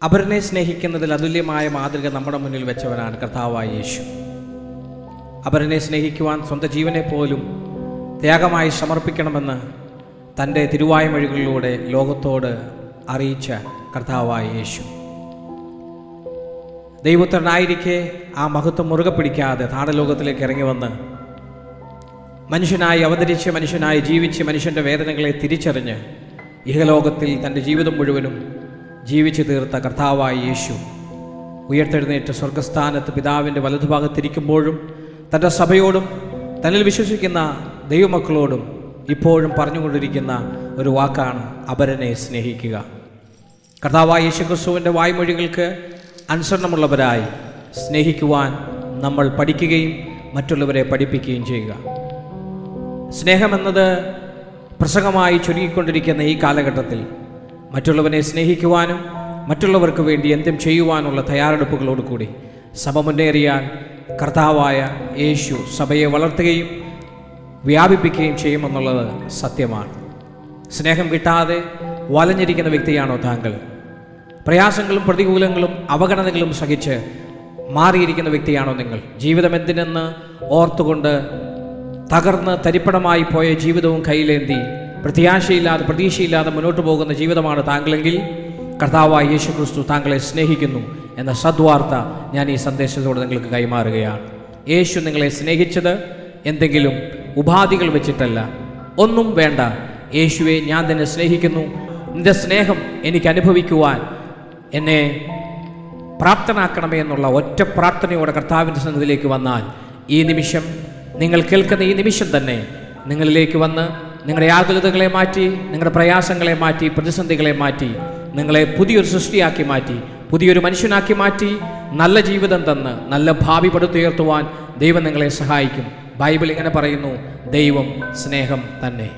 അപരനെ സ്നേഹിക്കുന്നതിൽ അതുല്യമായ മാതൃക നമ്മുടെ മുന്നിൽ വെച്ചവനാണ് കർത്താവായ യേശു. അപരനെ സ്നേഹിക്കുവാൻ സ്വന്തം ജീവനെ പോലും ത്യാഗമായി സമർപ്പിക്കണമെന്ന് തൻ്റെ തിരുവായ്മൊഴികളിലൂടെ ലോകത്തോട് അറിയിച്ച കർത്താവായ യേശു ദൈവപുത്രനായിരിക്കെ ആ മഹത്വം മുറുകെ പിടിക്കാതെ താടലോകത്തിലേക്ക് ഇറങ്ങി വന്ന് മനുഷ്യനായി അവതരിച്ച്, മനുഷ്യനായി ജീവിച്ച്, മനുഷ്യൻ്റെ വേദനകളെ തിരിച്ചറിഞ്ഞ് ഇഹലോകത്തിൽ തൻ്റെ ജീവിതം മുഴുവനും ജീവിച്ചു തീർത്ത കർത്താവായ യേശു ഉയർത്തെഴുന്നേറ്റ് സ്വർഗസ്ഥാനത്ത് പിതാവിൻ്റെ വലതുഭാഗത്തിരിക്കുമ്പോഴും തൻ്റെ സഭയോടും തന്നിൽ വിശ്വസിക്കുന്ന ദൈവമക്കളോടും ഇപ്പോഴും പറഞ്ഞുകൊണ്ടിരിക്കുന്ന ഒരു വാക്കാണ് അപരനെ സ്നേഹിക്കുക. കർത്താവായ യേശു ക്രിസ്തുവിൻ്റെ വായ്മൊഴികൾക്ക് അനുസരണമുള്ളവരായി സ്നേഹിക്കുവാൻ നമ്മൾ പഠിക്കുകയും മറ്റുള്ളവരെ പഠിപ്പിക്കുകയും ചെയ്യുക. സ്നേഹമെന്നത് പ്രസംഗമായി ചുരുങ്ങിക്കൊണ്ടിരിക്കുന്ന ഈ കാലഘട്ടത്തിൽ മറ്റുള്ളവനെ സ്നേഹിക്കുവാനും മറ്റുള്ളവർക്ക് വേണ്ടി എന്തും ചെയ്യുവാനുള്ള തയ്യാറെടുപ്പുകളോടുകൂടി സഭ മുന്നേറിയാൽ കർത്താവായ യേശു സഭയെ വളർത്തുകയും വ്യാപിപ്പിക്കുകയും ചെയ്യുമെന്നുള്ളത് സത്യമാണ്. സ്നേഹം കിട്ടാതെ വലഞ്ഞിരിക്കുന്ന വ്യക്തിയാണോ താങ്കൾ? പ്രയാസങ്ങളും പ്രതികൂലങ്ങളും അവഗണനകളും സഹിച്ച് മാറിയിരിക്കുന്ന വ്യക്തിയാണോ നിങ്ങൾ? ജീവിതം എന്തിനെന്ന് ഓർത്തുകൊണ്ട് തകർന്ന് തരിപ്പണമായി പോയ ജീവിതവും കയ്യിലേന്തി പ്രതീക്ഷയില്ലാതെ മുന്നോട്ട് പോകുന്ന ജീവിതമാണ് താങ്കളെങ്കിൽ കർത്താവായ യേശു ക്രിസ്തു താങ്കളെ സ്നേഹിക്കുന്നു എന്ന സദ്വാർത്ത ഞാൻ ഈ സന്ദേശത്തോടെ നിങ്ങൾക്ക് കൈമാറുകയാണ്. യേശു നിങ്ങളെ സ്നേഹിച്ചത് എന്തെങ്കിലും ഉപാധികൾ വെച്ചിട്ടല്ല. ഒന്നും വേണ്ട. യേശുവെ, ഞാൻ നിന്നെ സ്നേഹിക്കുന്നു, നിന്റെ സ്നേഹം എനിക്ക് അനുഭവിക്കുവാൻ എന്നെ പ്രാപ്തനാക്കണമേ എന്നുള്ള ഒറ്റ പ്രാർത്ഥനയോടെ കർത്താവിൻ്റെ സന്നിധിയിലേക്ക് വന്നാൽ ഈ നിമിഷം, നിങ്ങൾ കേൾക്കുന്ന ഈ നിമിഷം തന്നെ നിങ്ങളിലേക്ക് വന്ന് നിങ്ങളുടെ ആകുലതകളെ മാറ്റി, നിങ്ങളുടെ പ്രയാസങ്ങളെ മാറ്റി, പ്രതിസന്ധികളെ മാറ്റി, നിങ്ങളെ പുതിയൊരു സൃഷ്ടിയാക്കി മാറ്റി, പുതിയൊരു മനുഷ്യനാക്കി മാറ്റി, നല്ല ജീവിതം തന്ന് നല്ല ഭാവി പടുത്തുയർത്തുവാൻ ദൈവം നിങ്ങളെ സഹായിക്കും. ബൈബിൾ ഇങ്ങനെ പറയുന്നു, ദൈവം സ്നേഹം തന്നെ.